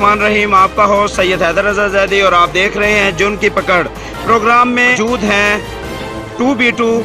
बिस्मिल्लाहिर्रहमानिर्रहीम। आपका होस्ट सैयद हैदर रज़ा ज़ैदी और आप देख रहे हैं जुर्म की पकड़। प्रोग्राम में मौजूद हैं 2B2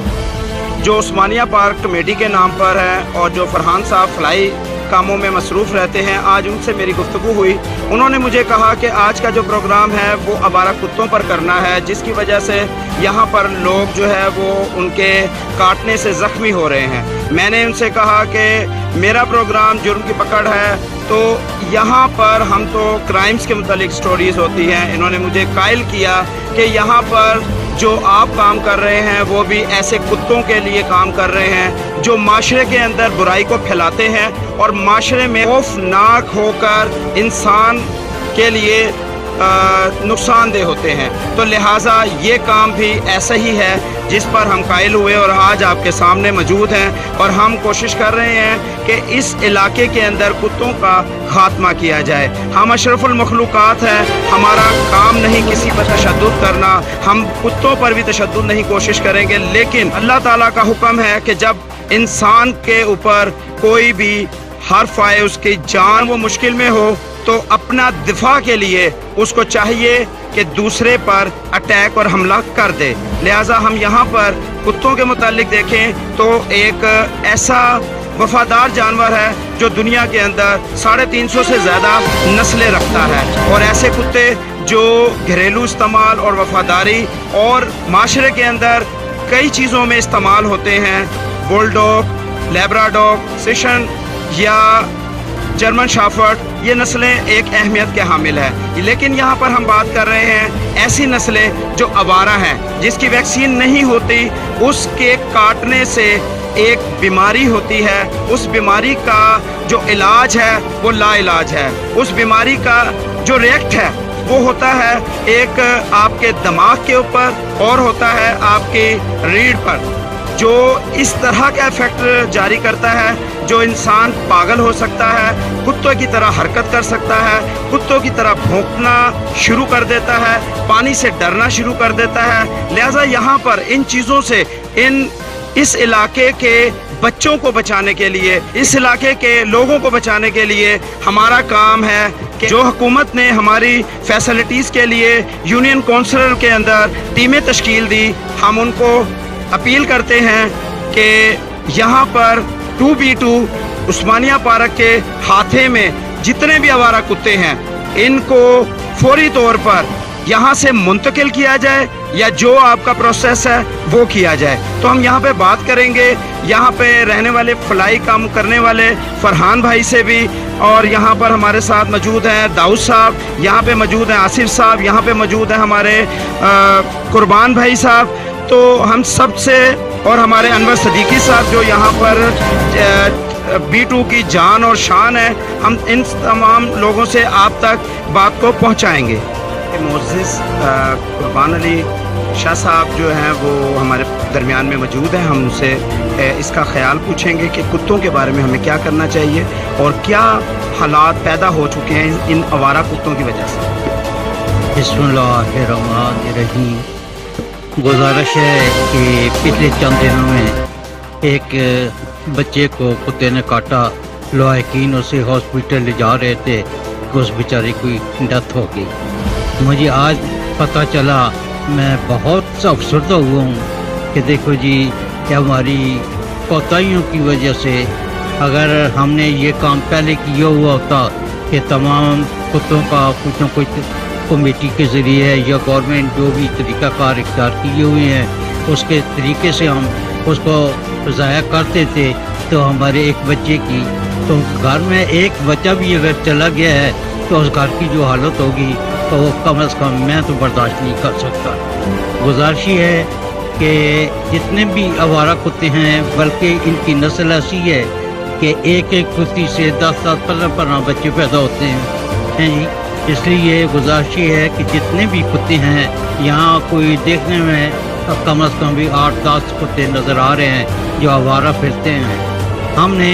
जो उस्मानिया पार्क कमेटी के नाम पर है और जो फरहान साहब फ्लाई कामों में मसरूफ़ रहते हैं। आज उनसे मेरी गुफ्तगू हुई। उन्होंने मुझे कहा कि आज का जो प्रोग्राम है वो आवारा कुत्तों पर करना है, जिसकी वजह से यहाँ पर लोग जो है वो उनके काटने से ज़ख्मी हो रहे हैं। मैंने उनसे कहा कि मेरा प्रोग्राम जुर्म की पकड़ है, तो यहाँ पर हम तो क्राइम्स के मुतालिक स्टोरीज़ होती हैं। इन्होंने मुझे कायल किया कि यहाँ पर जो आप काम कर रहे हैं वो भी ऐसे कुत्तों के लिए काम कर रहे हैं जो माशरे के अंदर बुराई को फैलाते हैं और माशरे में खौफनाक होकर इंसान के लिए नुकसानदेह होते हैं। तो लिहाजा ये काम भी ऐसा ही है जिस पर हम कायल हुए और आज आपके सामने मौजूद हैं और हम कोशिश कर रहे हैं कि इस इलाके के अंदर कुत्तों का खात्मा किया जाए। हम अशरफुल मखलूक़ात हैं, हमारा काम नहीं किसी पर तशद्दुद करना, हम कुत्तों पर भी तशद्दुद नहीं कोशिश करेंगे। लेकिन अल्लाह ताला का हुक्म है कि जब इंसान के ऊपर कोई भी हर्फ आए, उसकी जान वो मुश्किल में हो, तो अपना दिफा के लिए उसको चाहिए कि दूसरे पर अटैक और हमला कर दे। लिहाजा हम यहाँ पर कुत्तों के मुतालिक देखें तो एक ऐसा वफादार जानवर है जो दुनिया के अंदर 350 से ज़्यादा नस्लें रखता है और ऐसे कुत्ते जो घरेलू इस्तेमाल और वफादारी और माशरे के अंदर कई चीज़ों में इस्तेमाल होते हैं। बुलडॉग, लैब्राडॉग, सिशन या जर्मन शाफर्ड, ये नस्लें एक अहमियत के हामिल है। लेकिन यहाँ पर हम बात कर रहे हैं ऐसी नस्लें जो आवारा हैं, जिसकी वैक्सीन नहीं होती, उसके काटने से एक बीमारी होती है, उस बीमारी का जो इलाज है वो लाइलाज है। उस बीमारी का जो रिएक्ट है वो होता है एक आपके दिमाग के ऊपर और होता है आपकी रीढ़ पर, जो इस तरह का इफेक्ट जारी करता है जो इंसान पागल हो सकता है, कुत्तों की तरह हरकत कर सकता है, कुत्तों की तरह भौंकना शुरू कर देता है, पानी से डरना शुरू कर देता है। लिहाजा यहाँ पर इन चीज़ों से इस इलाके के बच्चों को बचाने के लिए, इस इलाके के लोगों को बचाने के लिए हमारा काम है कि जो हुकूमत ने हमारी फैसिलिटीज़ के लिए यूनियन काउंसिल के अंदर टीमें तश्कील दी, हम उनको अपील करते हैं कि यहाँ पर 2B2 उस्मानिया पार्क के हाथे में जितने भी आवारा कुत्ते हैं इनको फौरी तौर पर यहाँ से मुंतकिल किया जाए या जो आपका प्रोसेस है वो किया जाए। तो हम यहाँ पे बात करेंगे यहाँ पे रहने वाले फ्लाई काम करने वाले फरहान भाई से भी, और यहाँ पर हमारे साथ मौजूद हैं दाऊद साहब, यहाँ पे मौजूद हैं आसिफ साहब, यहाँ पे मौजूद हैं हमारे कुर्बान भाई साहब। तो हम सब से और हमारे अनवर सदीकी साहब जो यहाँ पर B2 की जान और शान है, हम इन तमाम लोगों से आप तक बात को पहुँचाएँगे। मोअज़्ज़िज़ कुर्बान अली शाह साहब जो हैं वो हमारे दरमियान में मौजूद हैं। हम उनसे इसका ख्याल पूछेंगे कि कुत्तों के बारे में हमें क्या करना चाहिए और क्या हालात पैदा हो चुके हैं इन आवारा कुत्तों की वजह से। बिस्मिल्लाहिर्रहमानिर्रहीम। गुजारिश है कि पिछले चंद दिनों में एक बच्चे को कुत्ते ने काटा, लवाकिन उसे हॉस्पिटल ले जा रहे थे कि उस बेचारे की डेथ हो गई। मुझे आज पता चला, मैं बहुत अफसरदा हुआ हूँ कि देखो जी, कि हमारी कोताहियों की वजह से अगर हमने ये काम पहले किया हुआ होता कि तमाम कुत्तों का कुछ न कुछ कमेटी के ज़रिए या गवर्नमेंट जो भी तरीक़ाकार इख्तियार किए हुए हैं उसके तरीके से हम उसको ज़ाया करते थे, तो हमारे एक बच्चे की, तो घर में एक बच्चा भी अगर चला गया है तो उस घर की जो हालत होगी तो वो कम अज़ कम मैं तो बर्दाश्त नहीं कर सकता। गुजारिश है कि जितने भी आवारा कुत्ते हैं, बल्कि इनकी नस्ल ऐसी है कि एक एक कुत्ती से 10-10 15 बच्चे पैदा होते हैं जी। इसलिए गुजारिश है कि जितने भी कुत्ते हैं यहाँ, कोई देखने में कम अज़ कम भी 8-10 कुत्ते नज़र आ रहे हैं जो आवारा फिरते हैं। हमने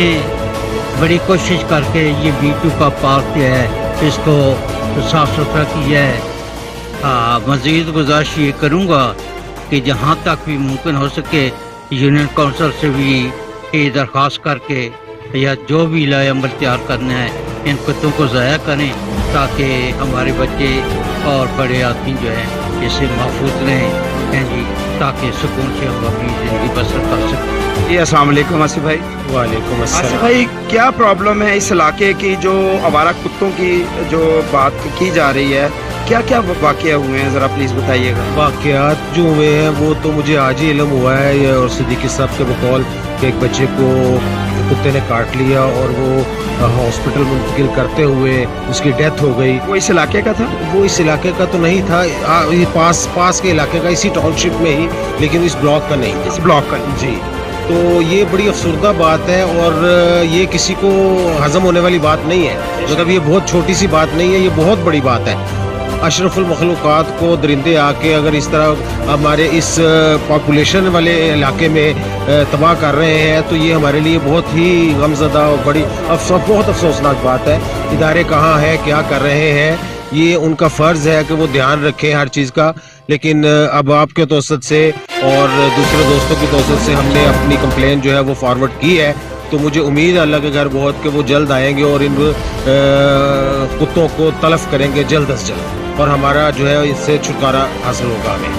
बड़ी कोशिश करके ये B2 का पार्क जो है इसको साफ़ सुथरा किया है। मज़ीद गुजारिश ये करूँगा कि जहाँ तक भी मुमकिन हो सके यूनियन काउंसिल से भी ये दरख्वास्त करके या जो भी लाए अमल तैयार करना है इन कुत्तों को ज़ाया करें ताकि हमारे बच्चे और बड़े आदमी जो हैं इससे महफूज रहें हैं जी, ताकि सुकून से हम अपनी ज़िंदगी बसर कर सकें। जी अस्सलाम वालेकुम आसिफ भाई। वालेकुम आसिफ अस्सलाम। भाई, क्या प्रॉब्लम है इस इलाके की जो आवारा कुत्तों की जो बात की जा रही है, क्या क्या वाक़या हुए हैं, ज़रा प्लीज़ बताइएगा। वाक़यात जो हुए हैं वो तो मुझे आज ही इल्म हुआ है ये, और सिद्दीकी साहब के बकौल कि एक बच्चे को कुत्ते ने काट लिया और वो हॉस्पिटल मुंतकिल करते हुए उसकी डेथ हो गई। वो इस इलाके का था? वो इस इलाके का तो नहीं था, ये पास के इलाके का, इसी टाउनशिप में ही, लेकिन इस ब्लॉक का नहीं था। इस ब्लॉक का? जी। तो ये बड़ी अफसरदा बात है और ये किसी को हजम होने वाली बात नहीं है। मतलब ये बहुत छोटी सी बात नहीं है, ये बहुत बड़ी बात है। अशरफुल मखलूक़ात को दरिंदे आके अगर इस तरह हमारे इस पॉपुलेशन वाले इलाके में तबाह कर रहे हैं तो ये हमारे लिए बहुत ही गमज़दा और बड़ी बहुत अफसोसनाक बात है। इदारे कहाँ हैं, क्या कर रहे हैं, ये उनका फ़र्ज़ है कि वो ध्यान रखें हर चीज़ का। लेकिन अब आपके तवसत से और दूसरे दोस्तों की तवसत से हमने अपनी कंप्लेन जो है वो फॉरवर्ड की है, तो मुझे उम्मीद है अल्लाह के घर बहुत कि वो जल्द आएंगे और इन कुत्तों को तलफ करेंगे जल्द से जल्द, और हमारा जो है इससे छुटकारा हासिल होगा हमें।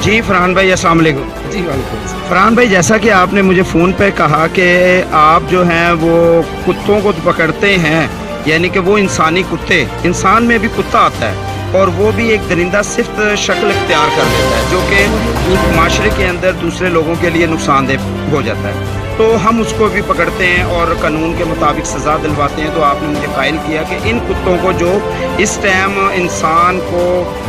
जी फरहान भाई, अस्सलाम वालेकुम। जी वालेकुम। फरहान भाई, जैसा कि आपने मुझे फ़ोन पे कहा कि आप जो हैं वो कुत्तों को पकड़ते हैं, यानी कि वो इंसानी कुत्ते, इंसान में भी कुत्ता आता है और वो भी एक दरिंदा सिफ्त शक्ल इख्तियार कर लेता है जो कि माशरे के अंदर दूसरे लोगों के लिए नुकसानदेह हो जाता है, तो हम उसको भी पकड़ते हैं और कानून के मुताबिक सज़ा दिलवाते हैं। तो आपने मुझे कायल किया कि इन कुत्तों को जो इस टाइम इंसान को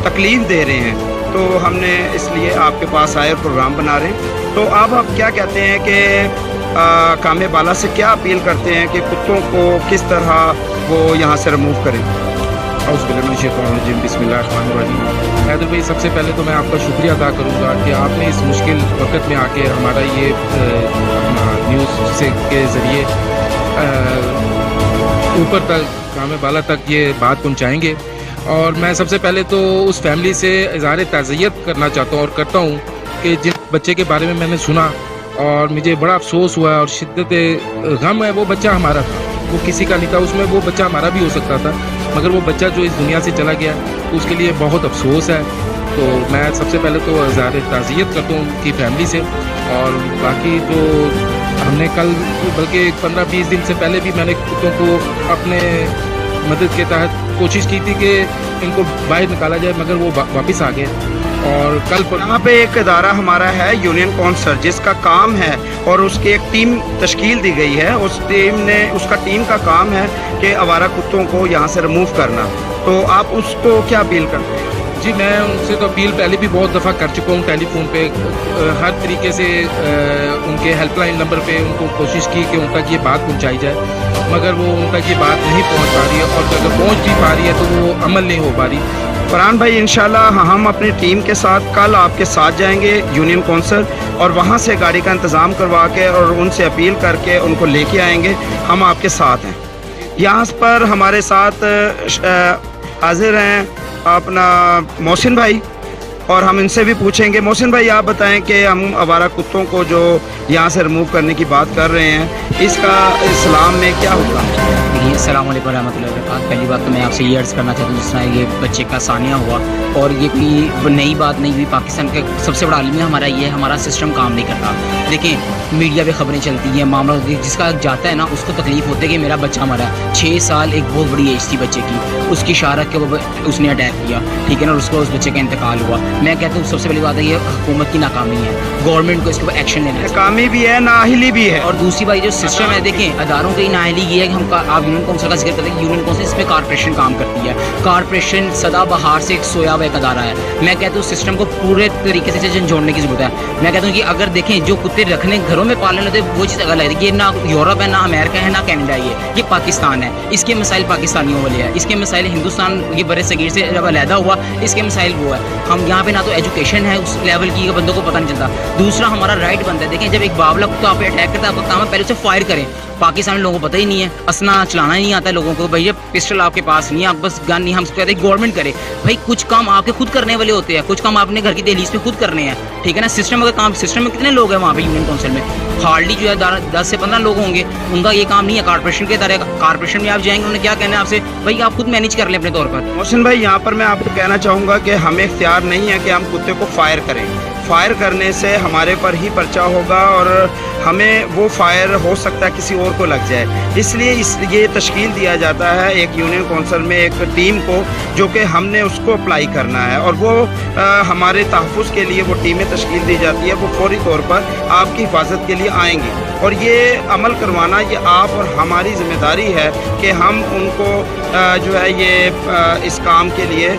तकलीफ़ दे रहे हैं, तो हमने इसलिए आपके पास आए और प्रोग्राम बना रहे हैं। तो अब आप क्या कहते हैं कि कामे बाला से क्या अपील करते हैं कि कुत्तों को किस तरह वो यहाँ से रिमूव करें? बिस्मिल्लाहिर्रहमानिर्रहीम। हैदर भाई, सबसे पहले तो मैं आपका शुक्रिया अदा करूँगा कि आपने इस मुश्किल वक्त में आके हमारा ये अपना न्यूज़ से के ज़रिए ऊपर तक, कामे बाला तक ये बात पहुँचाएँगे। और मैं सबसे पहले तो उस फैमिली से इज़हार ताज़ियत करना चाहता हूँ और करता हूँ कि जिन बच्चे के बारे में मैंने सुना और मुझे बड़ा अफसोस हुआ और शिद्दत गम है, वो बच्चा हमारा था, वो किसी का नहीं था, उसमें वो बच्चा हमारा भी हो सकता था, मगर वो बच्चा जो इस दुनिया से चला गया तो उसके लिए बहुत अफसोस है। तो मैं सबसे पहले तो इज़हार ताज़ियत करता हूँ उनकी फैमिली से। और बाकी जो हमने कल, बल्कि 15-20 दिन से पहले भी मैंने कुत्तों को अपने मदद के तहत कोशिश की थी कि इनको बाहर निकाला जाए, मगर वो वापस आ गए। और कल पर यहाँ पे एक इदारा हमारा है यूनियन काउंसिल, जिसका काम है और उसकी एक टीम तश्कील दी गई है, उसका टीम का काम है कि आवारा कुत्तों को यहाँ से रिमूव करना। तो आप उसको क्या अपील करते हैं? जी, मैं उनसे तो अपील पहले भी बहुत दफ़ा कर चुका हूँ टेलीफोन पे, हर तरीके से उनके हेल्पलाइन नंबर पे उनको कोशिश की कि उन तक ये बात पहुँचाई जाए, मगर वो उन तक ये बात नहीं पहुँच पा रही है, और अगर पहुँच भी पा रही है तो वो अमल नहीं हो पा रही। फरहान भाई, इंशाल्लाह हम अपनी टीम के साथ कल आपके साथ जाएंगे यूनियन काउंसिल और वहाँ से गाड़ी का इंतज़ाम करवा के और उनसे अपील करके उनको लेके आएंगे। हम आपके साथ हैं। यहाँ पर हमारे साथ हाजिर हैं अपना मोहसिन भाई, और हम इनसे भी पूछेंगे। मोहसिन भाई, आप बताएं कि हम आवारा कुत्तों को जो यहाँ से रिमूव करने की बात कर रहे हैं, इसका इस्लाम में क्या हुक्म है? अस्सलाम वालेकुम रहमतुल्लाहि व बरकातहू। पहली बात तो मैं आपसे ये अर्ज़ करना चाहता हूँ, जिस तरह ये बच्चे का सानिया हुआ, और ये कोई नई बात नहीं हुई। पाकिस्तान का सबसे बड़ा आलमी हमारा ये है, हमारा सिस्टम काम नहीं करता। देखें, मीडिया पे खबरें चलती हैं, मामला जिसका जाता है ना उसको तकलीफ़ होती है कि मेरा बच्चा मरा। 6 साल एक बहुत बड़ी एज थी बच्चे की, उसकी शारक के वो उसने अटैक किया, ठीक है ना, और उसको उस बच्चे का इंतकाल हुआ। मैं कहता हूँ सबसे पहली बात है ये हुकूमत की नाकामी है, गवर्नमेंट को इसके ऊपर एक्शन लेना है। नाकामी भी है, नाअहली भी है। और दूसरी बात जो सिस्टम है, देखें अदारों की नाअहली ये है कि हम आप यूनियन काउंसिल का जिक्र करते हैं, यूनियन काउंसिल इसमें कारपोरेशन काम करती है। कारपोरेशन सदाबहार से एक सोया हुआ एक अदारा है। मैं कहता हूँ सिस्टम को पूरे तरीके से जोड़ने की जरूरत है। मैं कहता हूँ कि अगर देखें जो कुत्ते रखने घरों में पालने होते वो चीज़ अलग है, ये ना यूरोप है, ना अमेरिका है, ना कनाडा ये पाकिस्तान है। इसके मसाइल पाकिस्तानियों वाले हैं, इसके मसाइल हिंदुस्तान ये बड़े सगीर से जब अलहदा हुआ, इसके मसाइल वो है। हम यहाँ पे ना तो एजुकेशन है उस लेवल की, बंदों को पता नहीं चलता। दूसरा हमारा राइट बनता है, देखें जब एक बावला कुत्ता आप पे अटैक करता है, आपका काम है पहले उसे फायर करें, पाकिस्तान में लोगों को पता ही नहीं है, असना चलाना ही नहीं आता है लोगों को। भैया पिस्टल आपके पास नहीं है, आप बस गन नहीं, हम कहते हैं गवर्नमेंट करे। भाई कुछ काम आपके खुद करने वाले होते हैं, कुछ काम आपने घर की दहलीज पे खुद करने हैं, ठीक है ना। सिस्टम अगर काम, सिस्टम में कितने लोग हैं वहाँ पे यूनियन काउंसिल में, हार्डली जो है 10 से 15 लोग होंगे, उनका ये काम नहीं है। कारपोरेशन के तरह, कारपोरेशन में आप जाएंगे, उन्हें क्या कहना है आपसे, भाई आप खुद मैनेज कर लें अपने तौर पर। मोहसिन भाई, यहाँ पर मैं आपको कहना चाहूँगा कि हमें इख्तियार नहीं है कि हम कुत्ते को फायर करें। फायर करने से हमारे पर ही पर्चा होगा और हमें वो फायर हो सकता है किसी और को लग जाए। इसलिए ये तश्कील दिया जाता है एक यूनियन काउंसिल में एक टीम को, जो कि हमने उसको अप्लाई करना है, और वो हमारे तहफ़्फ़ुज़ के लिए वो टीमें तश्कील दी जाती है। वो फौरी तौर पर आपकी हिफाजत के लिए आएंगी, और ये अमल करवाना ये आप और हमारी ज़िम्मेदारी है कि हम उनको जो है ये इस काम के लिए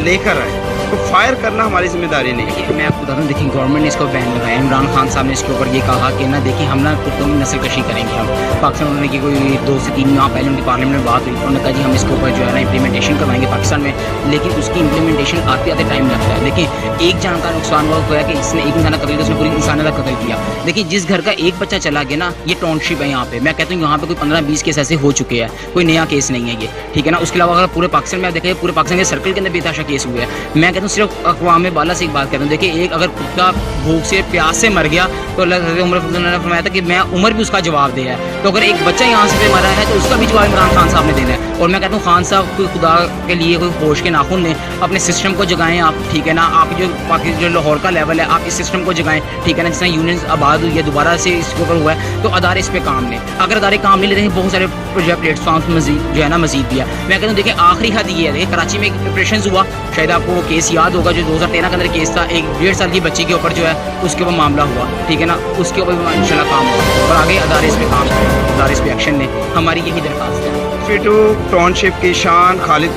लेकर आए। तो फायर करना हमारी जिम्मेदारी नहीं है। मैं आपको बता दूँ, देखिए गवर्नमेंट ने इसको बैन लगाया। इमरान खान साहब ने इसके ऊपर ये कहा कि ना देखिए हम ना कुत्तों की नस्ल कशी करेंगे। हम पाकिस्तान उन्होंने की कोई 2 से 3 माह पहले उनकी पार्लियामेंट में बात हुई, उन्होंने कहा जी हम इसके ऊपर जो है ना इम्प्लीमेंटेशन करवाएंगे पाकिस्तान में, लेकिन उसकी इम्प्लीमेंटेशन आते आते टाइम लगता है। देखिए एक जान का नुकसान हुआ कि इसने एक इंसान का कत्ल किया, उसने पूरी इंसान का कत्ल किया। देखिए जिस घर का एक बच्चा चला गया ना, ये टाउनशिप है यहाँ पे, मैं कहता हूँ यहाँ पे कोई 15-20 केस ऐसे हो चुके हैं, कोई नया केस नहीं है ये, ठीक है ना। उसके अलावा अगर पूरे पाकिस्तान में आप देखें, पूरे पाकिस्तान के सर्कल के अंदर बेतहाशा केस हुए हैं। मैं कहता हूँ सिर्फ अक़वाम बाला से एक बात कहता हूँ, देखिए एक अगर कुत्ता भूख से प्यास से मर गया तो अल्लाह उमर ने फरमाया था कि मैं उमर भी उसका जवाब दिया है। तो अगर एक बच्चा यहाँ से मरा है तो उसका भी जवाब इमरान खान साहब ने देना है। और मैं कहता हूँ खान साहब कोई खुदा के लिए कोई होश के नाखून लें, अपने सिस्टम को जगाएं आप, ठीक है ना। आप जो बाकी जो लाहौर का लेवल है, आप इस सिस्टम को जगाएं, ठीक है ना। जिस तरह यूनियन आबाद हुई है दोबारा से इसके ऊपर हुआ है, तो अदारे इस पर काम लें। अगर अदारे काम नहीं लेते हैं, बहुत सारे प्रोजेक्ट प्लेटफॉर्म मजीद जो है ना मजीद भी है। मैं कहता हूँ देखिए आखिरी हद ये है, देखिए कराची में एक ऑपरेशन हुआ, शायद आपको वो केस याद होगा जो 2013 के अंदर केस था, एक 1.5 साल की बच्ची के ऊपर जो है उसके ऊपर मामला हुआ, ठीक है ना। उसके ऊपर इंशाल्लाह काम होगा और आगे अदारे इस पर काम करें, अदारे इस पर एक्शन लें, हमारी यही दरख्वास्त है। फीटू टाउनशिप की शान खालिद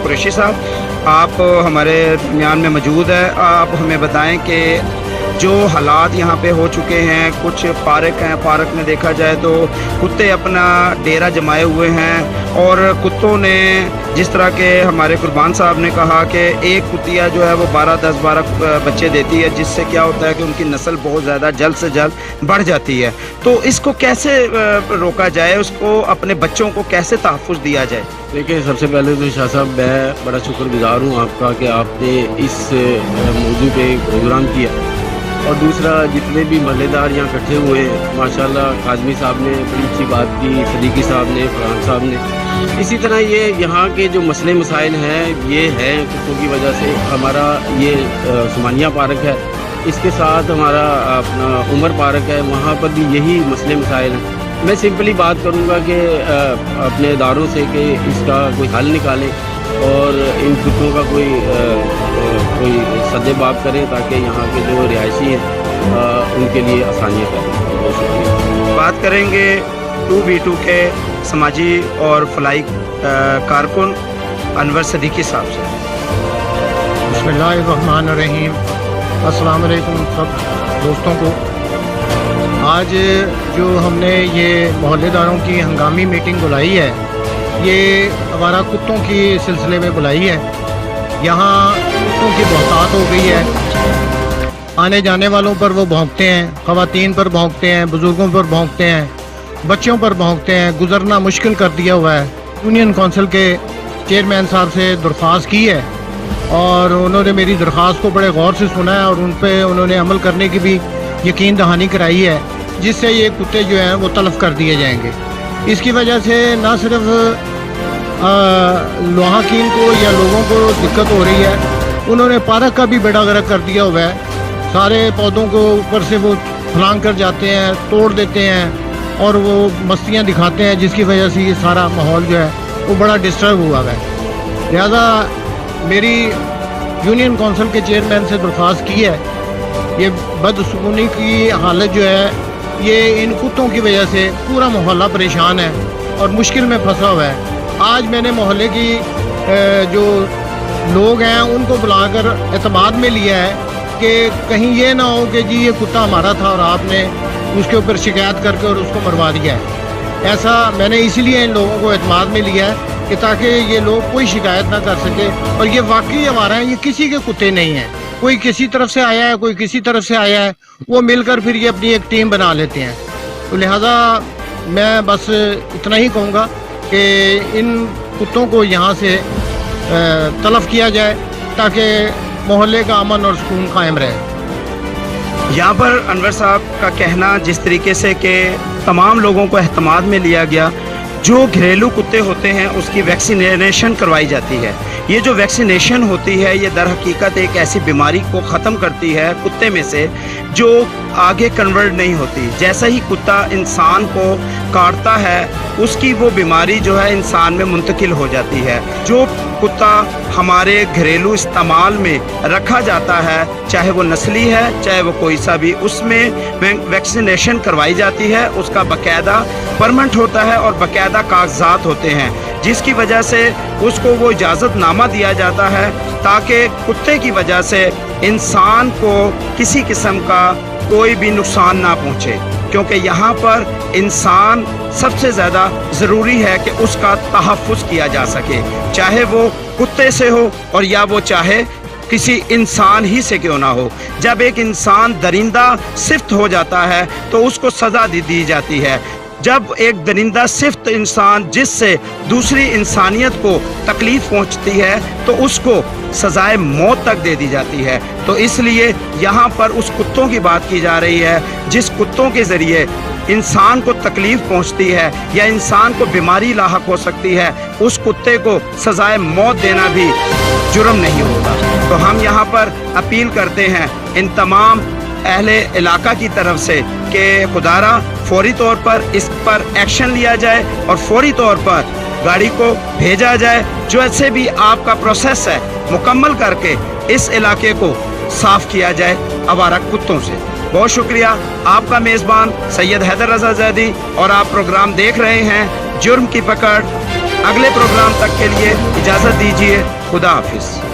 कुरैशी साहब, आप हमारे दरमियान में मौजूद है। आप हमें बताएं कि जो हालात यहाँ पे हो चुके हैं, कुछ पार्क हैं, पार्क में देखा जाए तो कुत्ते अपना डेरा जमाए हुए हैं, और कुत्तों ने जिस तरह के हमारे कुर्बान साहब ने कहा कि एक कुतिया जो है वो 10-12 बच्चे देती है, जिससे क्या होता है कि उनकी नस्ल बहुत ज़्यादा जल्द से जल्द बढ़ जाती है। तो इसको कैसे रोका जाए, उसको अपने बच्चों को कैसे तहफ़्फ़ुज़ दिया जाए? देखिए सबसे पहले तो शाह साहब मैं बड़ा शुक्रगुजार हूँ आपका कि आपने इस मौजू पे प्रोग्राम किया, और दूसरा जितने भी महल्लेदार यहाँ इकट्ठे हुए हैं, माशाल्लाह काज़मी साहब ने बड़ी अच्छी बात की, सदीकी साहब ने, फरहान साहब ने। इसी तरह ये यहाँ के जो मसले मसाइल हैं ये हैं कुत्तों की वजह से। हमारा ये उस्मानिया पार्क है, इसके साथ हमारा अपना उमर पार्क है, वहाँ पर भी यही मसले मसाइल हैं। मैं सिंपली बात करूँगा कि अपने इदारों से कि इसका कोई हल निकालें और इन कुत्तों का कोई सद्देबाब करें, ताकि यहाँ के जो रिहायशी हैं उनके लिए आसानियाँ करें। बहुत शुक्रिया। बात करेंगे 2B2 के समाजी और फलाई कारकुन अनवर सदीकी साहब से। बिस्मिल्लाहिर्रहमानिर्रहीम। अस्सलाम वालेकुम सब दोस्तों को। आज जो हमने ये मोहल्लेदारों की हंगामी मीटिंग बुलाई है, ये हमारा कुत्तों की सिलसिले में बुलाई है। यहाँ कुत्तों की बहुतात हो गई है, आने जाने वालों पर वो भौंकते हैं, ख़वातीन पर भौंकते हैं, बुज़ुर्गों पर भौंकते हैं, बच्चों पर भौंकते हैं। गुजरना मुश्किल कर दिया हुआ है। यूनियन काउंसिल के चेयरमैन साहब से दरख्वास्त की है, और उन्होंने मेरी दरख्वास्त को बड़े गौर से सुना है, और उन पर उन्होंने अमल करने की भी यकीन दहानी कराई है, जिससे ये कुत्ते जो हैं वो तलफ कर दिए जाएंगे। इसकी वजह से ना सिर्फ लोहाकीन को या लोगों को दिक्कत हो रही है, उन्होंने पार्क का भी बेड़ा गर्क कर दिया हुआ है। सारे पौधों को ऊपर से वो फलांग कर जाते हैं, तोड़ देते हैं, और वो मस्तियाँ दिखाते हैं, जिसकी वजह से ये सारा माहौल जो है वो बड़ा डिस्टर्ब हुआ है। लिहाजा मेरी यूनियन काउंसिल के चेयरमैन से दरख्वास्त की है, ये बदसुकूनी की हालत जो है ये इन कुत्तों की वजह से पूरा मोहल्ला परेशान है और मुश्किल में फंसा हुआ है। आज मैंने मोहल्ले की जो लोग हैं उनको बुलाकर एतमाद में लिया है कि कहीं ये ना हो कि जी ये कुत्ता हमारा था और आपने उसके ऊपर शिकायत करके और उसको मरवा दिया है। ऐसा मैंने इसीलिए इन लोगों को एतमाद में लिया है कि ताकि ये लोग कोई शिकायत ना कर सके। और ये वाकई हमारा है, ये किसी के कुत्ते नहीं हैं, कोई किसी तरफ से आया है, कोई किसी तरफ से आया है, वो मिलकर फिर ये अपनी एक टीम बना लेते हैं। तो लिहाजा मैं बस इतना ही कहूँगा कि इन कुत्तों को यहाँ से तलब किया जाए ताकि मोहल्ले का अमन और सुकून कायम रहे। यहाँ पर अनवर साहब का कहना जिस तरीके से कि तमाम लोगों को एहतमाद में लिया गया, जो घरेलू कुत्ते होते हैं उसकी वैक्सीनेशन करवाई जाती है। ये जो वैक्सीनेशन होती है ये दर हकीकत एक ऐसी बीमारी को ख़त्म करती है कुत्ते में से जो आगे कन्वर्ट नहीं होती। जैसा ही कुत्ता इंसान को काटता है उसकी वो बीमारी जो है इंसान में मुंतकिल हो जाती है। जो कुत्ता हमारे घरेलू इस्तेमाल में रखा जाता है, चाहे वो नस्ली है चाहे वो कोई सा भी, उसमें वैक्सीनेशन करवाई जाती है। उसका बाकायदा परमेंट होता है और बाकायदा कागजात होते हैं, जिसकी वजह से उसको वो इजाज़तनामा दिया जाता है ताकि कुत्ते की वजह से इंसान को किसी किस्म का कोई भी नुकसान ना पहुँचे, क्योंकि यहाँ पर इंसान सबसे ज़्यादा ज़रूरी है कि उसका तहफ़्फ़ुज़ किया जा सके, चाहे वो कुत्ते से हो और या वो चाहे किसी इंसान ही से क्यों ना हो। जब एक इंसान दरिंदा सिफ्त हो जाता है तो उसको सज़ा दी जाती है। जब एक दरिंदा सिफ्त इंसान जिससे दूसरी इंसानियत को तकलीफ़ पहुंचती है तो उसको सज़ाए मौत तक दे दी जाती है। तो इसलिए यहाँ पर उस कुत्तों की बात की जा रही है जिस कुत्तों के ज़रिए इंसान को तकलीफ़ पहुंचती है या इंसान को बीमारी लाहक हो सकती है, उस कुत्ते को सज़ाए मौत देना भी जुर्म नहीं होता। तो हम यहाँ पर अपील करते हैं इन तमाम अहले इलाका की तरफ से कि खुदारा फौरी तौर पर इस पर एक्शन लिया जाए और फौरी तौर पर गाड़ी को भेजा जाए, जो ऐसे भी आपका प्रोसेस है मुकम्मल करके इस इलाके को साफ़ किया जाए आवारा कुत्तों से। बहुत शुक्रिया। आपका मेज़बान सैयद हैदर रज़ा ज़ैदी और आप प्रोग्राम देख रहे हैं जुर्म की पकड़। अगले प्रोग्राम तक के लिए इजाज़त दीजिए। खुदा हाफिज़।